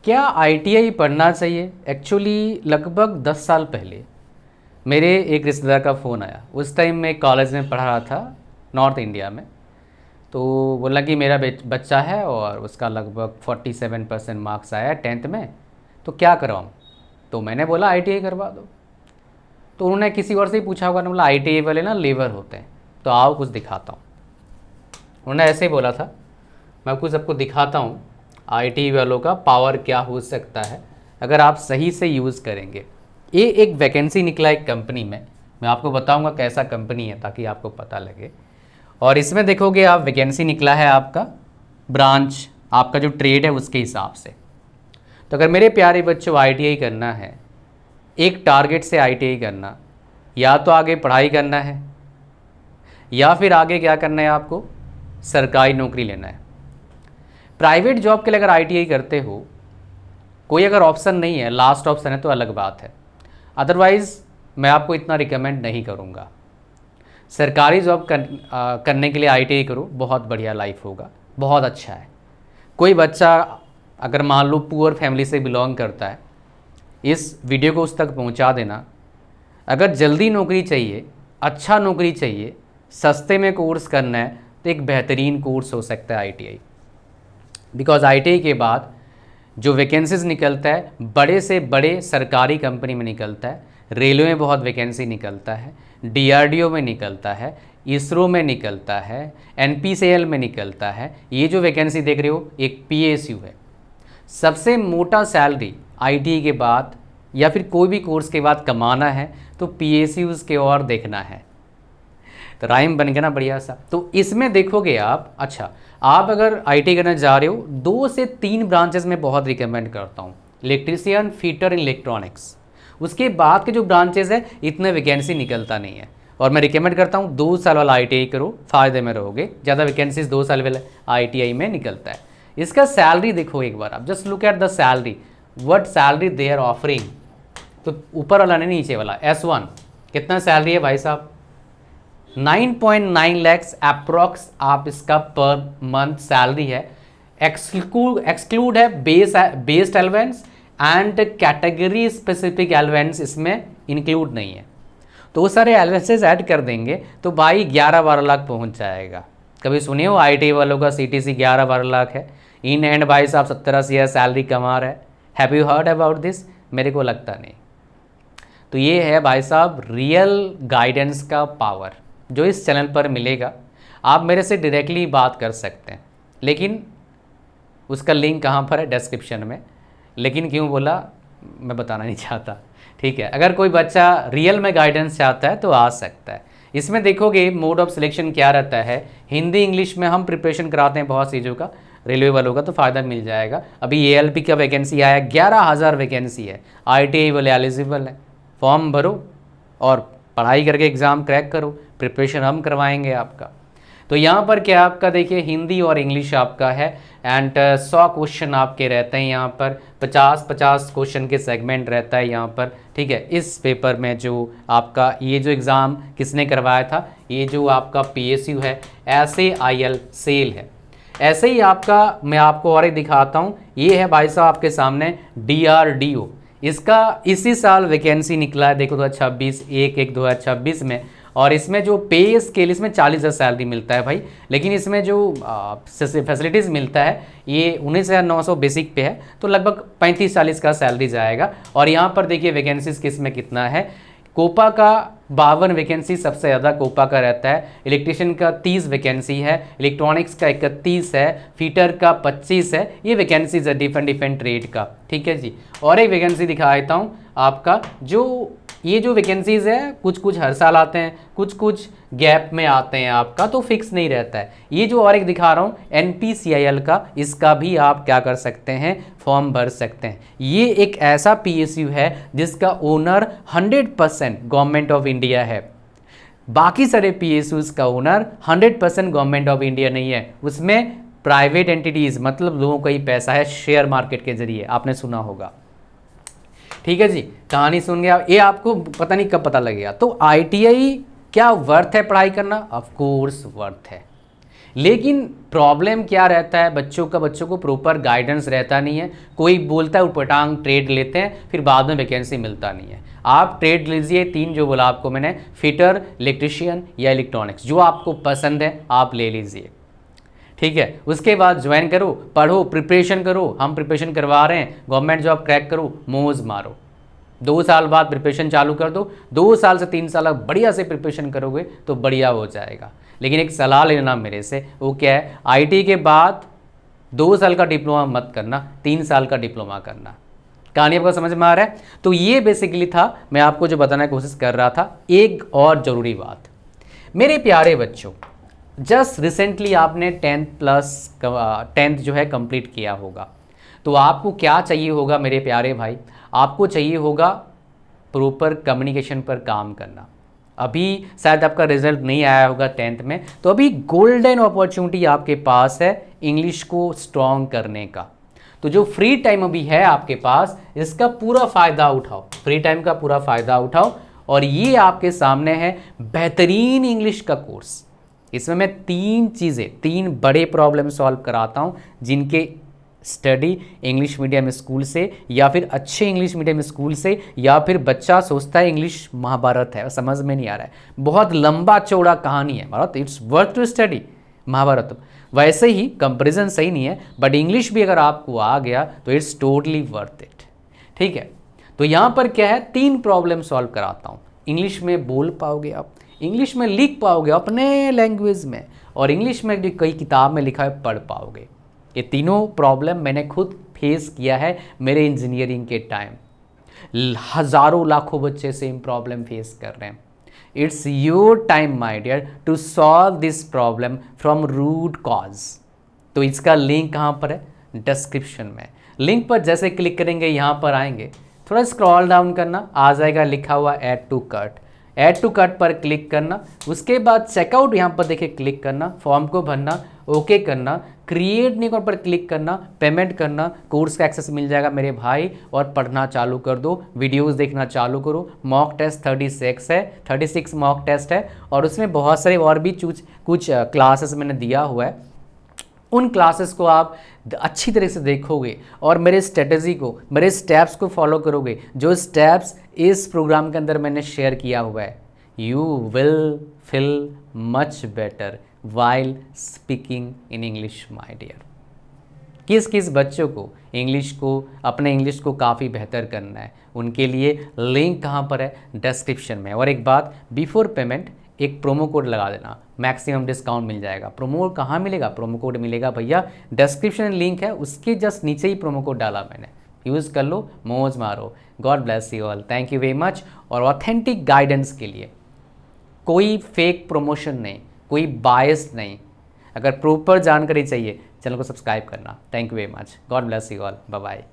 क्या आईटीआई पढ़ना चाहिए? एक्चुअली लगभग 10 साल पहले मेरे एक रिश्तेदार का फ़ोन आया। उस टाइम मैं कॉलेज में पढ़ रहा था नॉर्थ इंडिया में। तो बोला कि मेरा बच्चा है और उसका लगभग 47% मार्क्स आया है 10th में, तो क्या करवाऊँ? तो मैंने बोला आईटीआई करवा दो। तो उन्होंने किसी और से ही पूछा होगा, उन्होंने बोला आईटीआई वाले ना लेबर होते हैं, तो आओ कुछ दिखाता हूँ। उन्होंने ऐसे ही बोला था, मैं कुछ सबको दिखाता हूँ आईटीआई वालों का पावर क्या हो सकता है अगर आप सही से यूज़ करेंगे। ये एक वैकेंसी निकला एक कंपनी में, मैं आपको बताऊंगा कैसा कंपनी है ताकि आपको पता लगे। और इसमें देखोगे आप, वैकेंसी निकला है आपका ब्रांच, आपका जो ट्रेड है उसके हिसाब से। तो अगर मेरे प्यारे बच्चों आईटीआई करना है, एक टारगेट से आईटीआई करना, या तो आगे पढ़ाई करना है या फिर आगे क्या करना है, आपको सरकारी नौकरी लेना है। प्राइवेट जॉब के लिए अगर आईटीआई करते हो, कोई अगर ऑप्शन नहीं है, लास्ट ऑप्शन है तो अलग बात है, अदरवाइज़ मैं आपको इतना रिकमेंड नहीं करूँगा। सरकारी जॉब करने के लिए आईटीआई करो, बहुत बढ़िया लाइफ होगा, बहुत अच्छा है। कोई बच्चा अगर मान लो पुअर फैमिली से बिलोंग करता है, इस वीडियो को उस तक पहुंचा देना। अगर जल्दी नौकरी चाहिए, अच्छा नौकरी चाहिए, सस्ते में कोर्स करना है, तो एक बेहतरीन कोर्स हो सकता है आईटीआई। बिकॉज आईटीआई के बाद जो वैकेंसीज निकलता है, बड़े से बड़े सरकारी कंपनी में निकलता है, रेलवे में बहुत वैकेंसी निकलता है, डीआरडीओ में निकलता है, इसरो में निकलता है, एनपीसीएल में निकलता है। ये जो वैकेंसी देख रहे हो एक पीएसयू है। सबसे मोटा सैलरी आईटीआई के बाद या फिर कोई भी कोर्स के बाद कमाना है तो पीएसयूज़ के और देखना है। तो राइम बन गया ना बढ़िया सा। तो इसमें देखोगे आप, अच्छा आप अगर आईटी करना जा रहे हो, 2 से 3 ब्रांचेस में बहुत रिकमेंड करता हूँ, इलेक्ट्रीशियन, फिटर, इलेक्ट्रॉनिक्स। उसके बाद के जो ब्रांचेस है इतने वैकेंसी निकलता नहीं है, और मैं रिकमेंड करता हूँ 2 साल वाला आईटीआई करो, फ़ायदे में रहोगे। ज़्यादा वैकेंसीज 2 साल वाले आईटीआई में निकलता है। इसका सैलरी देखो एक बार आप, just look at the salary, what salary they are offering. तो ऊपर वाला नहीं, नीचे वाला S1 कितना सैलरी है भाई साहब? 9.9 लैक्स अप्रॉक्स आप इसका पर मंथ सैलरी है। एक्सक्लूड है बेस्ड एलिवेंस एंड कैटेगरी स्पेसिफिक एलिवेंस इसमें इंक्लूड नहीं है। तो वो सारे एलिवेंसेज ऐड कर देंगे तो भाई 11-12 लाख पहुंच जाएगा। कभी सुने हो आईटी वालों का सीटीसी 11-12 लाख है? इन एंड भाई साहब 70-80 सैलरी कमा रहा है। Have you heard about this? मेरे को लगता नहीं। तो ये है भाई साहब रियल गाइडेंस का पावर जो इस चैनल पर मिलेगा। आप मेरे से डायरेक्टली बात कर सकते हैं, लेकिन उसका लिंक कहाँ पर है? डिस्क्रिप्शन में। लेकिन क्यों बोला मैं बताना नहीं चाहता, ठीक है। अगर कोई बच्चा रियल में गाइडेंस चाहता है तो आ सकता है। इसमें देखोगे मोड ऑफ सिलेक्शन क्या रहता है, हिंदी इंग्लिश में हम प्रिपरेशन कराते हैं बहुत चीज़ों का। रेलवे वालों का तो फ़ायदा मिल जाएगा। अभी एएलपी का वैकेंसी आया, 11,000 वैकेंसी है। आईटीआई वाले एलिजिबल है, फॉर्म भरो और पढ़ाई करके एग्ज़ाम क्रैक करो, प्रिपरेशन हम करवाएंगे आपका। तो यहाँ पर क्या आपका देखिए हिंदी और इंग्लिश आपका है, एंड 100 क्वेश्चन आपके रहते हैं यहाँ पर, 50-50 क्वेश्चन के सेगमेंट रहता है यहाँ पर, ठीक है। इस पेपर में जो आपका ये जो एग्ज़ाम किसने करवाया था, ये जो आपका पीएसयू है, SAIL सेल है। ऐसे ही आपका मैं आपको और एक दिखाता हूँ, ये है भाई साहब आपके सामने DRDO। इसका इसी साल वैकेंसी निकला है, देखो 2026 1/1/2026 में। और इसमें जो पे स्केल, इसमें 40,000 सैलरी मिलता है भाई, लेकिन इसमें जो फैसिलिटीज़ मिलता है ये 19,900 बेसिक पे है, तो लगभग 35-40 का सैलरी जाएगा। और यहाँ पर देखिए वैकेंसीज किस में कितना है। कोपा का 52 वैकेंसी सबसे ज़्यादा कोपा का रहता है, इलेक्ट्रिशियन का 30 वैकेंसी है, इलेक्ट्रॉनिक्स का 31 है, फीटर का 25 है। ये वैकेंसीज है डिफरेंट ट्रेड का, ठीक है जी। और एक वैकेंसी दिखा देता हूँ आपका, जो ये जो वैकेंसीज़ है कुछ हर साल आते हैं, कुछ गैप में आते हैं आपका, तो फिक्स नहीं रहता है। ये जो और एक दिखा रहा हूँ NPCIL का, इसका भी आप क्या कर सकते हैं, फॉर्म भर सकते हैं। ये एक ऐसा PSU है जिसका ओनर 100% गवर्नमेंट ऑफ इंडिया है। बाकी सारे PSUs का ओनर 100% गवर्नमेंट ऑफ इंडिया नहीं है, उसमें प्राइवेट एंटिटीज़, मतलब लोगों का ही पैसा है, शेयर मार्केट के जरिए, आपने सुना होगा, ठीक है जी। कहानी सुन गया, ये आपको पता नहीं कब पता लगेगा। तो आईटीआई क्या वर्थ है पढ़ाई करना? ऑफ कोर्स वर्थ है। लेकिन प्रॉब्लम क्या रहता है, बच्चों को प्रॉपर गाइडेंस रहता नहीं है। कोई बोलता है उटपटांग ट्रेड लेते हैं, फिर बाद में वैकेंसी मिलता नहीं है। आप ट्रेड लीजिए, 3 जो बोला आपको मैंने, फिटर, इलेक्ट्रिशियन या इलेक्ट्रॉनिक्स, जो आपको पसंद है आप ले लीजिए, ठीक है। उसके बाद ज्वाइन करो, पढ़ो, प्रिपरेशन करो, हम प्रिपरेशन करवा रहे हैं, गवर्नमेंट जॉब क्रैक करो, मौज मारो। 2 साल बाद प्रिपरेशन चालू कर दो, 2 साल से 3 साल बढ़िया से प्रिपरेशन करोगे तो बढ़िया हो जाएगा। लेकिन एक सलाह लेना मेरे से, वो क्या है, आईटी के बाद 2 साल का डिप्लोमा मत करना, 3 साल का डिप्लोमा करना। कहानी आपको समझ में आ रहा है? तो ये बेसिकली था, मैं आपको जो बताने की कोशिश कर रहा था। एक और ज़रूरी बात, मेरे प्यारे बच्चों, जस्ट रिसेंटली आपने 10th जो है कंप्लीट किया होगा, तो आपको क्या चाहिए होगा मेरे प्यारे भाई, आपको चाहिए होगा प्रॉपर कम्युनिकेशन पर काम करना। अभी शायद आपका रिजल्ट नहीं आया होगा 10th में, तो अभी गोल्डन अपॉर्चुनिटी आपके पास है इंग्लिश को स्ट्रॉन्ग करने का। तो जो फ्री टाइम अभी है आपके पास, इसका पूरा फ़ायदा उठाओ, फ्री टाइम का पूरा फ़ायदा उठाओ। और ये आपके सामने है बेहतरीन इंग्लिश का कोर्स। इसमें मैं 3 बड़े प्रॉब्लम सॉल्व कराता हूँ, जिनके स्टडी इंग्लिश मीडियम स्कूल से या फिर अच्छे इंग्लिश मीडियम स्कूल से, या फिर बच्चा सोचता है इंग्लिश महाभारत है, समझ में नहीं आ रहा है, बहुत लंबा चौड़ा कहानी है Bharat, it's worth to study Mahabharata. वैसे ही कंपैरिजन सही नहीं है, बट इंग्लिश भी अगर आपको आ गया तो इट्स टोटली वर्थ इट, ठीक है। तो यहाँ पर क्या है, 3 प्रॉब्लम सॉल्व कराता हूँ। इंग्लिश में बोल पाओगे आप, इंग्लिश में लिख पाओगे अपने लैंग्वेज में, और इंग्लिश में जो कई किताब में लिखा है पढ़ पाओगे। ये तीनों प्रॉब्लम मैंने खुद फेस किया है मेरे इंजीनियरिंग के टाइम। हज़ारों लाखों बच्चे सेम प्रॉब्लम फेस कर रहे हैं। It's your time my dear to solve this problem from root cause. तो इसका लिंक कहाँ पर है, डिस्क्रिप्शन में। लिंक पर जैसे क्लिक करेंगे यहाँ पर आएंगे, थोड़ा स्क्रॉल डाउन करना, आ जाएगा लिखा हुआ add to cart. Add to cart पर क्लिक करना, उसके बाद चेकआउट यहाँ पर देखिए क्लिक करना, फॉर्म को भरना, ओके करना, क्रिएट न्यू पर क्लिक करना, पेमेंट करना, कोर्स का एक्सेस मिल जाएगा मेरे भाई, और पढ़ना चालू कर दो, वीडियोस देखना चालू करो। मॉक टेस्ट 36 मॉक टेस्ट है, और उसमें बहुत सारे और भी कुछ क्लासेस मैंने दिया हुआ है। उन क्लासेस को आप अच्छी तरह से देखोगे और मेरे स्ट्रेटजी को, मेरे स्टेप्स को फॉलो करोगे, जो स्टेप्स इस प्रोग्राम के अंदर मैंने शेयर किया हुआ है, you will feel much better while speaking in English my dear. किस किस बच्चों को अपने इंग्लिश को काफ़ी बेहतर करना है, उनके लिए लिंक कहाँ पर है, डिस्क्रिप्शन में। और एक बात, बिफोर पेमेंट एक प्रोमो कोड लगा देना, मैक्सिमम डिस्काउंट मिल जाएगा। प्रोमो कहाँ मिलेगा, प्रोमो कोड मिलेगा भैया डिस्क्रिप्शन लिंक है, उसके जस्ट नीचे ही प्रोमो कोड डाला मैंने, यूज़ कर लो, मौज मारो। God bless you all, thank you very much. और ऑथेंटिक गाइडेंस के लिए कोई फेक प्रमोशन नहीं, कोई बायस नहीं, अगर प्रॉपर जानकारी चाहिए चैनल को सब्सक्राइब करना। Thank you very much, God bless you all, bye bye.